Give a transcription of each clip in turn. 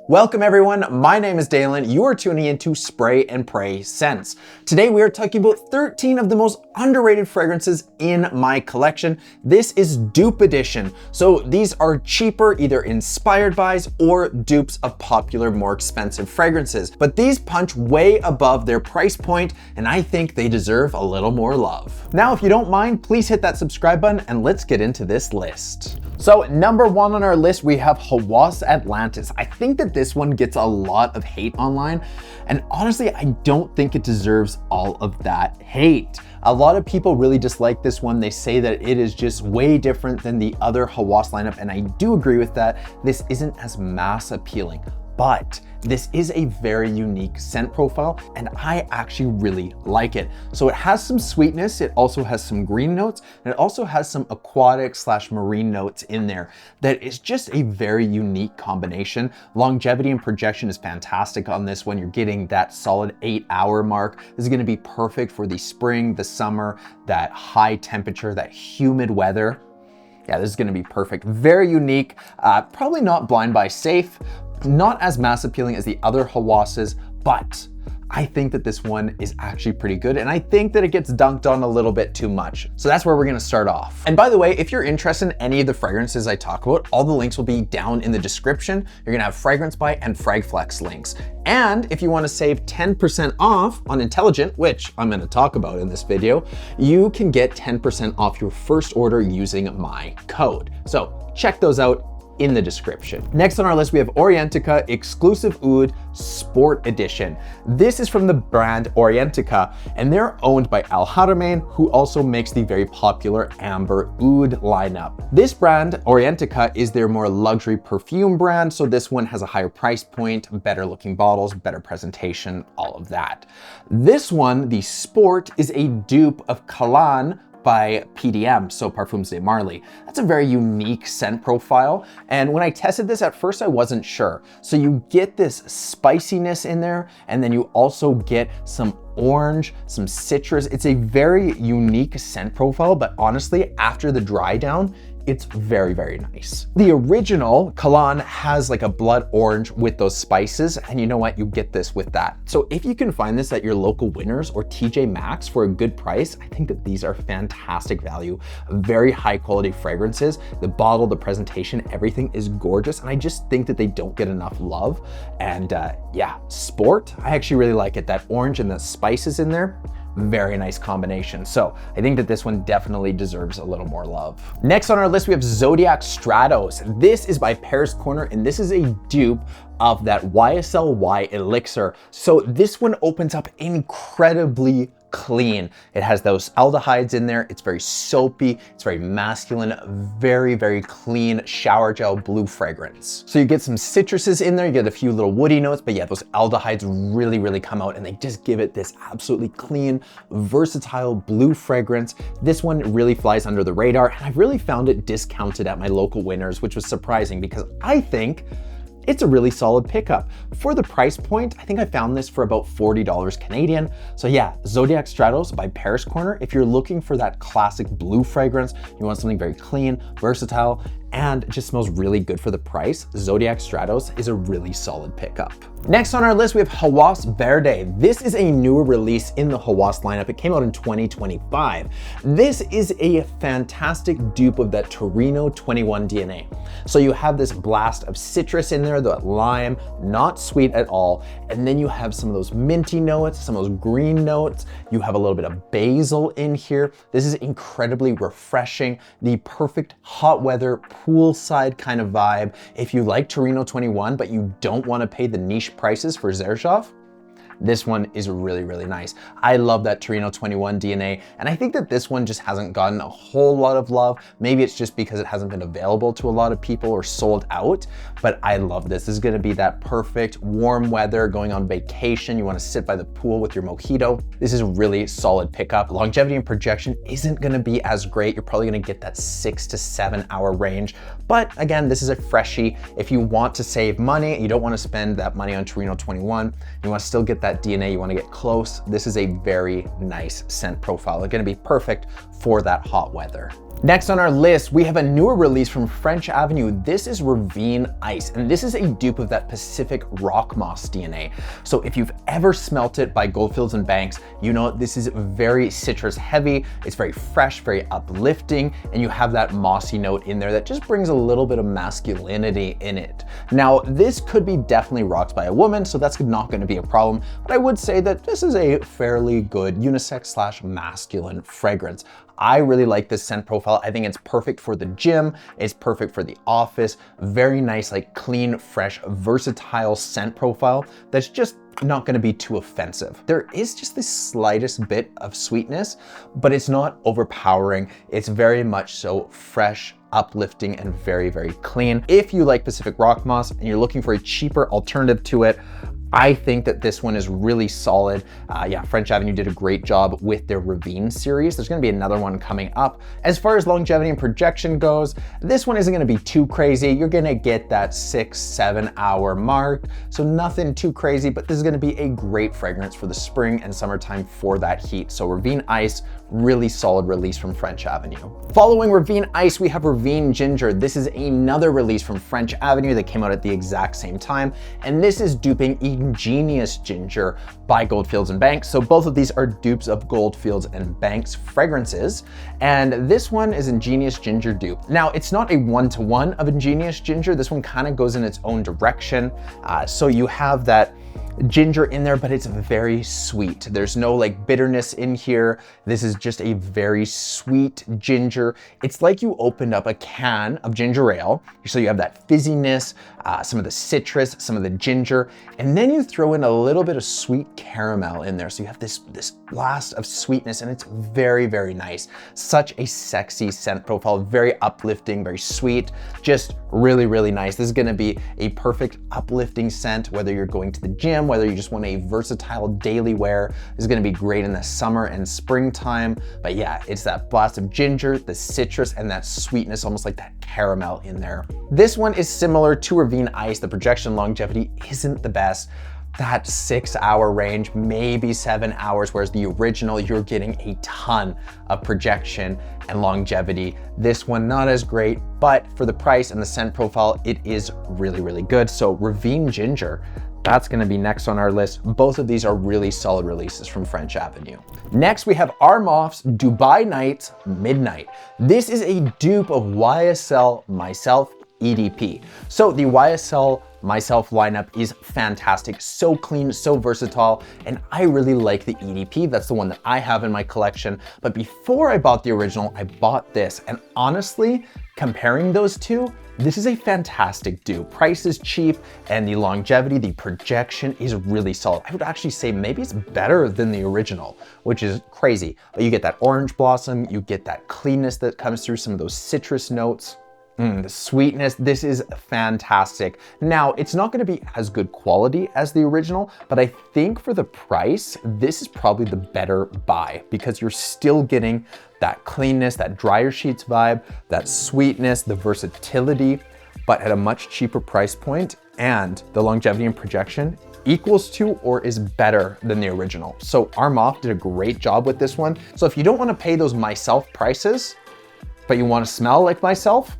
Welcome everyone, my name is Dalen. You are tuning into Spray and Pray Scents. Today we are talking about 13 of the most underrated fragrances in my collection. This is Dupe edition. So these are cheaper, either inspired buys or dupes of popular, more expensive fragrances. But these punch way above their price point, and I think they deserve a little more love. Now, if you don't mind, please hit that subscribe button and let's get into this list. So number one on our list, we have Hawas Atlantis. I think that this one gets a lot of hate online, and honestly, I don't think it deserves all of that hate. A lot of people really dislike this one. They say that it is just way different than the other Hawas lineup, and I do agree with that. This isn't as mass appealing, but this is a very unique scent profile, and I actually really like it. So it has some sweetness, it also has some green notes, and it also has some aquatic / marine notes in there that is just a very unique combination. Longevity and projection is fantastic on this one. You're getting that solid 8-hour mark. This is gonna be perfect for the spring, the summer, that high temperature, that humid weather. Yeah, this is gonna be perfect. Very unique, probably not blind buy safe, not as mass appealing as the other Hawases, but I think that this one is actually pretty good, and I think that it gets dunked on a little bit too much. So that's where we're gonna start off. And by the way, if you're interested in any of the fragrances I talk about, all the links will be down in the description. You're gonna have FragranceBuy and FragFlex links. And if you wanna save 10% off on Intelligent, which I'm gonna talk about in this video, you can get 10% off your first order using my code. So check those out in the description. Next on our list, we have Orientica Exclusive Oud Sport Edition. This is from the brand Orientica, and they're owned by Haramain, who also makes the very popular Amber Oud lineup. This brand, Orientica, is their more luxury perfume brand, so this one has a higher price point, better looking bottles, better presentation, all of that. This one, the Sport, is a dupe of Cologne by PDM, so Parfums de Marly. That's a very unique scent profile, and when I tested this at first I wasn't sure. So you get this spiciness in there, and then you also get some orange, some citrus. It's a very unique scent profile, but honestly, after the dry down, it's very, very nice. The original Cologne has like a blood orange with those spices, and you know what? You get this with that. So if you can find this at your local Winners or TJ Maxx for a good price, I think that these are fantastic value, very high quality fragrances. The bottle, the presentation, everything is gorgeous, and I just think that they don't get enough love. And yeah, Sport, I actually really like it. That orange and the spices in there, very nice combination. So I think that this one definitely deserves a little more love. Next on our list, we have Zodiac Stratos. This is by Paris Corner, and this is a dupe of that YSL Elixir. So this one opens up incredibly clean. It has those aldehydes in there. It's very soapy. It's very masculine, very, very clean shower gel blue fragrance. So you get some citruses in there. You get a few little woody notes, but yeah, those aldehydes really, really come out, and they just give it this absolutely clean, versatile blue fragrance. This one really flies under the radar, and I've really found it discounted at my local Winners, which was surprising because I think it's a really solid pickup. For the price point, I think I found this for about $40 Canadian. So yeah, Zodiac Stratos by Paris Corner. If you're looking for that classic blue fragrance, you want something very clean, versatile, and it just smells really good for the price, Zodiac Stratos is a really solid pickup. Next on our list, we have Hawas Verde. This is a newer release in the Hawas lineup. It came out in 2025. This is a fantastic dupe of that Torino 21 DNA. So you have this blast of citrus in there, the lime, not sweet at all. And then you have some of those minty notes, some of those green notes. You have a little bit of basil in here. This is incredibly refreshing, the perfect hot weather, poolside kind of vibe. If you like Torino 21, but you don't want to pay the niche prices for Xerjoff, this one is really, really nice. I love that Torino 21 DNA, and I think that this one just hasn't gotten a whole lot of love. Maybe it's just because it hasn't been available to a lot of people or sold out, but I love this. This is gonna be that perfect warm weather, going on vacation. You wanna sit by the pool with your mojito. This is a really solid pickup. Longevity and projection isn't gonna be as great. You're probably gonna get that 6 to 7 hour range, but again, this is a freshie. If you want to save money, you don't wanna spend that money on Torino 21, you wanna still get that DNA, you wanna get close, this is a very nice scent profile. It's gonna be perfect for that hot weather. Next on our list, we have a newer release from French Avenue. This is Ravine Ice, and this is a dupe of that Pacific rock moss DNA. So if you've ever smelt it by Goldfields and Banks, you know this is very citrus heavy. It's very fresh, very uplifting, and you have that mossy note in there that just brings a little bit of masculinity in it. Now, this could be definitely rocked by a woman, so that's not going to be a problem, but I would say that this is a fairly good unisex / masculine fragrance. I really like this scent profile. I think it's perfect for the gym. It's perfect for the office. Very nice, like clean, fresh, versatile scent profile that's just not going to be too offensive. There is just the slightest bit of sweetness, but it's not overpowering. It's very much so fresh, uplifting, and very, very clean. If you like Pacific rock moss and you're looking for a cheaper alternative to it, I think that this one is really solid. Yeah, French Avenue did a great job with their Ravine series. There's gonna be another one coming up. As far as longevity and projection goes, this one isn't gonna be too crazy. You're gonna get that 6-7 hour mark. So nothing too crazy, but this is gonna be a great fragrance for the spring and summertime for that heat. So Ravine Ice, really solid release from French Avenue. Following Ravine Ice, we have Ravine Ginger. This is another release from French Avenue that came out at the exact same time. And this is duping Ingenious Ginger by Goldfields and Banks. So both of these are dupes of Goldfields and Banks fragrances. And this one is Ingenious Ginger dupe. Now, it's not a one-to-one of Ingenious Ginger. This one kind of goes in its own direction. So you have that ginger in there, but it's very sweet. There's no like bitterness in here. This is just a very sweet ginger. It's like you opened up a can of ginger ale. So you have that fizziness, some of the citrus, some of the ginger, and then you throw in a little bit of sweet caramel in there. So you have this blast of sweetness, and it's very, very nice. Such a sexy scent profile, very uplifting, very sweet, just really, really nice. This is gonna be a perfect uplifting scent, whether you're going to the gym, whether you just want a versatile daily wear. This is gonna be great in the summer and springtime. But yeah, it's that blast of ginger, the citrus, and that sweetness, almost like that caramel in there. This one is similar to Ravine Ice. The projection longevity isn't the best. That 6 hour range, maybe 7 hours, whereas the original, you're getting a ton of projection and longevity. This one, not as great, but for the price and the scent profile, it is really, really good. So Ravine Ginger, that's gonna be next on our list. Both of these are really solid releases from French Avenue. Next, we have Armaf's Dubai Nights Midnight. This is a dupe of YSL Myself EDP. So the YSL Myself lineup is fantastic, so clean, so versatile, and I really like the EDP. That's the one that I have in my collection. But before I bought the original, I bought this, and honestly, comparing those two, this is a fantastic dupe. Price is cheap, and the longevity, the projection is really solid. I would actually say maybe it's better than the original, which is crazy. But you get that orange blossom, you get that cleanness that comes through, some of those citrus notes. The sweetness, this is fantastic. Now, it's not gonna be as good quality as the original, but I think for the price, this is probably the better buy because you're still getting that cleanness, that dryer sheets vibe, that sweetness, the versatility, but at a much cheaper price point, and the longevity and projection equals to or is better than the original. So Armaf did a great job with this one. So if you don't wanna pay those Myself prices, but you wanna smell like Myself,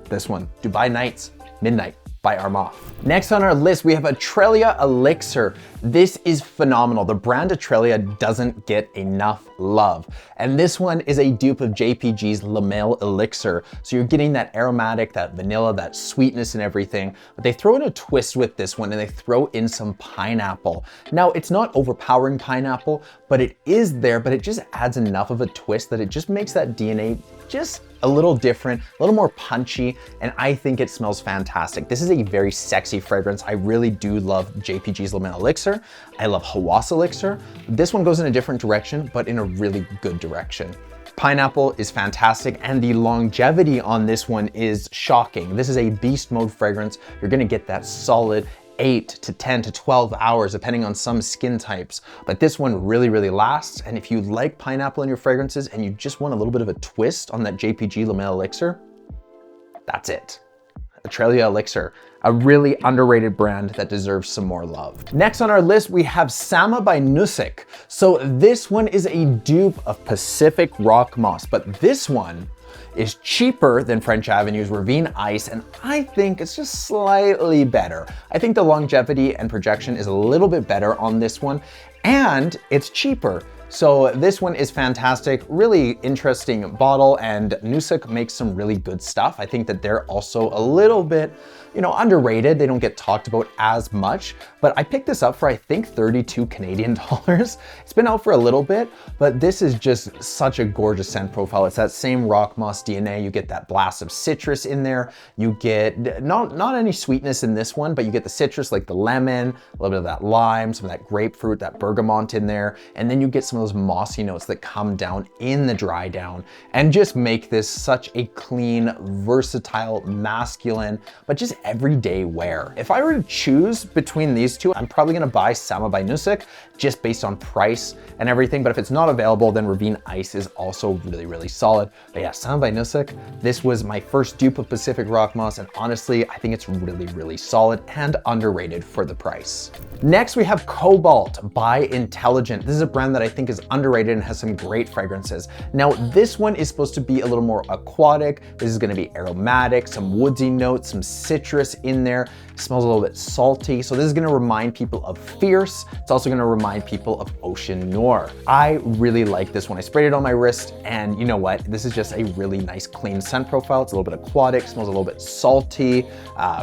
this one, Dubai Nights Midnight by Armaf. Next on our list, we have Atralia Elixir. This is phenomenal. The brand Atralia doesn't get enough love. And this one is a dupe of JPG's Lamel Elixir. So you're getting that aromatic, that vanilla, that sweetness and everything. But they throw in a twist with this one and they throw in some pineapple. Now, it's not overpowering pineapple, but it is there, but it just adds enough of a twist that it just makes that DNA just a little different, a little more punchy, and I think it smells fantastic. This is a very sexy fragrance. I really do love JPG's Lemon Elixir. I love Hawas Elixir. This one goes in a different direction, but in a really good direction. Pineapple is fantastic, and the longevity on this one is shocking. This is a beast mode fragrance. You're gonna get that solid 8 to 10 to 12 hours, depending on some skin types. But this one really, really lasts. And if you like pineapple in your fragrances and you just want a little bit of a twist on that JPG Lamel Elixir, that's it. Atralia Elixir, a really underrated brand that deserves some more love. Next on our list, we have Sama by Nusuk. So this one is a dupe of Pacific Rock Moss, but this one is cheaper than French Avenue's Ravine Ice, and I think it's just slightly better. I think the longevity and projection is a little bit better on this one, and it's cheaper. So this one is fantastic, really interesting bottle, and Nusuk makes some really good stuff. I think that they're also a little bit, underrated. They don't get talked about as much, but I picked this up for, I think, 32 Canadian dollars. It's been out for a little bit, but this is just such a gorgeous scent profile. It's that same rock moss DNA. You get that blast of citrus in there. You get not any sweetness in this one, but you get the citrus like the lemon, a little bit of that lime, some of that grapefruit, that bergamot in there, and then you get some of those mossy notes that come down in the dry down and just make this such a clean, versatile, masculine, but just everyday wear. If I were to choose between these two, I'm probably gonna buy Sama by Nusuk just based on price and everything, but if it's not available, then Ravine Ice is also really, really solid. But yeah, Sama by Nusuk, this was my first dupe of Pacific Rock Moss, and honestly, I think it's really, really solid and underrated for the price. Next, we have Cobalt by Intelligent. This is a brand that I think is underrated and has some great fragrances. Now, this one is supposed to be a little more aquatic. This is gonna be aromatic, some woodsy notes, some citrus in there. It smells a little bit salty. So this is gonna remind people of Fierce. It's also gonna remind people of Ocean Noir. I really like this one. I sprayed it on my wrist, and you know what? This is just a really nice, clean scent profile. It's a little bit aquatic, smells a little bit salty,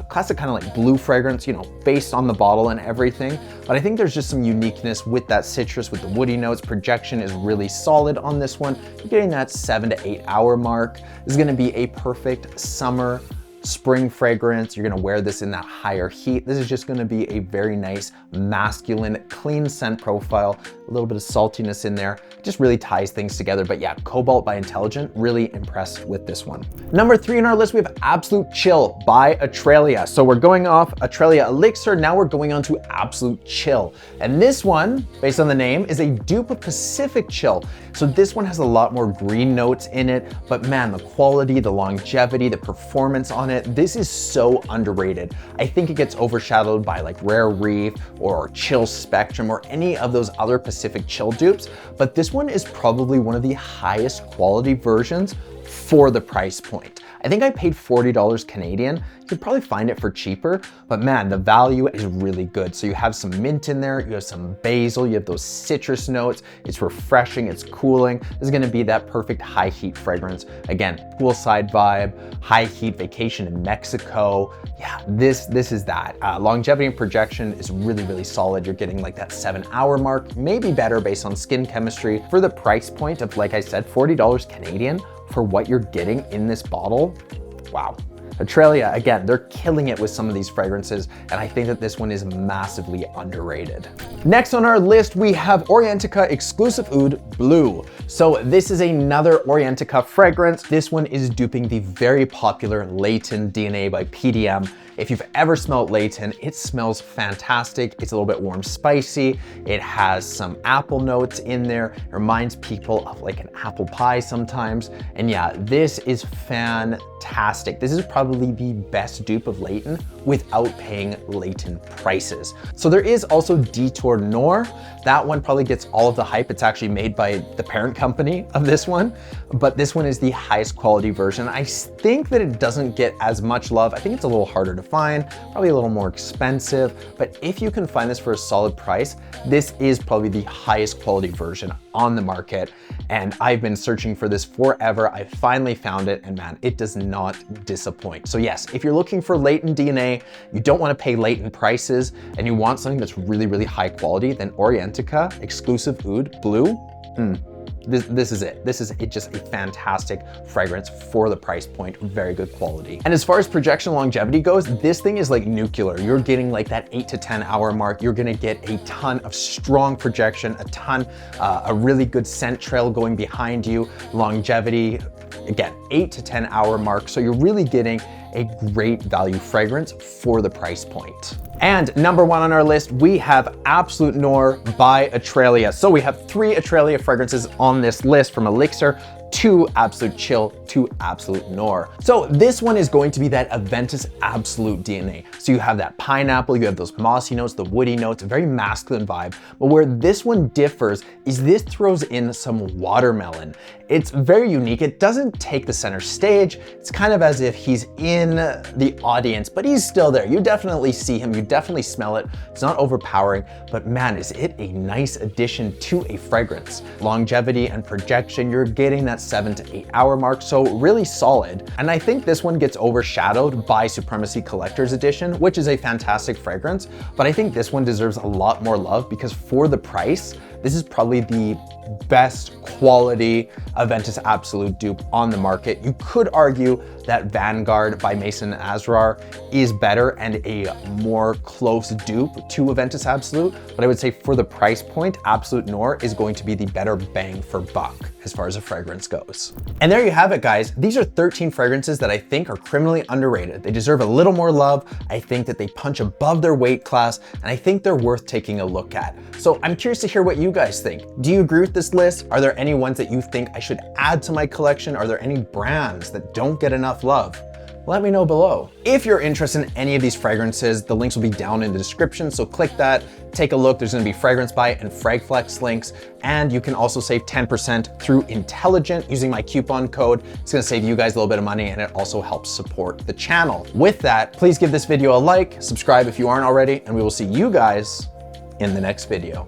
classic kind of like blue fragrance, based on the bottle and everything. But I think there's just some uniqueness with that citrus, with the woody notes. Projection is really solid on this one. You're getting that 7 to 8 hour mark. This is gonna be a perfect summer, spring fragrance. You're gonna wear this in that higher heat. This is just gonna be a very nice, masculine, clean scent profile, a little bit of saltiness in there. It just really ties things together. But yeah, Cobalt by Intelligent, really impressed with this one. Number 3 on our list, we have Absolute Chill by Atralia. So we're going off Atralia Elixir, now we're going on to Absolute Chill. And this one, based on the name, is a dupe of Pacific Chill. So this one has a lot more green notes in it, but man, the quality, the longevity, the performance on it, this is so underrated. I think it gets overshadowed by like Rare Reef or Chill Spectrum or any of those other Pacific Chill dupes, but this one is probably one of the highest quality versions for the price point. I think I paid $40 Canadian. You could probably find it for cheaper, but man, the value is really good. So you have some mint in there, you have some basil, you have those citrus notes. It's refreshing, it's cooling. This is gonna be that perfect high heat fragrance. Again, poolside vibe, high heat vacation in Mexico. Yeah, this is that. Longevity and projection is really, really solid. You're getting like that 7 hour mark, maybe better based on skin chemistry. For the price point of, like I said, $40 Canadian, for what you're getting in this bottle, wow. Atralia, again, they're killing it with some of these fragrances, and I think that this one is massively underrated. Next on our list, we have Orientica Exclusive Oud Bleu. So this is another Orientica fragrance. This one is duping the very popular Layton DNA by PDM. If you've ever smelled Layton, it smells fantastic. It's a little bit warm, spicy. It has some apple notes in there. It reminds people of like an apple pie sometimes. And yeah, this is fantastic. This is probably the best dupe of Layton without paying Layton prices. So there is also Detour Noir. That one probably gets all of the hype. It's actually made by the parent company of this one, but this one is the highest quality version. I think that it doesn't get as much love. I think it's a little harder to find, probably a little more expensive, but if you can find this for a solid price, this is probably the highest quality version on the market. And I've been searching for this forever. I finally found it, and man, it does not disappoint. So yes, if you're looking for Layton DNA, you don't want to pay Layton prices, and you want something that's really, really high quality, then Orientica Exclusive Oud Bleu, this is it. This is just a fantastic fragrance for the price point, very good quality. And as far as projection longevity goes, this thing is like nuclear. You're getting like that 8 to 10 hour mark. You're gonna get a ton of strong projection, a really good scent trail going behind you, longevity, again, 8 to 10 hour mark. So you're really getting a great value fragrance for the price point. And number 1 on our list, we have Absolute Noir by Atralia. So we have 3 Atralia fragrances on this list, from Elixir to Absolute Chill to Absolute Noir. So this one is going to be that Aventus Absolute DNA. So you have that pineapple, you have those mossy notes, the woody notes, a very masculine vibe. But where this one differs is this throws in some watermelon. It's very unique. It doesn't take the center stage. It's kind of as if he's in the audience, but he's still there. You definitely see him. You definitely smell it. It's not overpowering, but man, is it a nice addition to a fragrance. Longevity and projection, you're getting that 7 to 8 hour mark, so really solid. And I think this one gets overshadowed by Supremacy Collector's Edition, which is a fantastic fragrance, but I think this one deserves a lot more love because for the price, this is probably the best quality Aventus Absolute dupe on the market. You could argue that Vanguard by Mason and Azrar is better and a more close dupe to Aventus Absolute, but I would say for the price point, Absolute Noir is going to be the better bang for buck as far as a fragrance goes. And there you have it, guys. These are 13 fragrances that I think are criminally underrated. They deserve a little more love. I think that they punch above their weight class, and I think they're worth taking a look at. So I'm curious to hear what you guys think. Do you agree with this list? Are there any ones that you think I should add to my collection? Are there any brands that don't get enough love? Let me know below. If you're interested in any of these fragrances, the links will be down in the description, so click that, take a look. There's gonna be FragranceBuy and FragFlex links, and you can also save 10% through Intelligent using my coupon code. It's gonna save you guys a little bit of money, and it also helps support the channel. With that, please give this video a like, subscribe if you aren't already, and we will see you guys in the next video.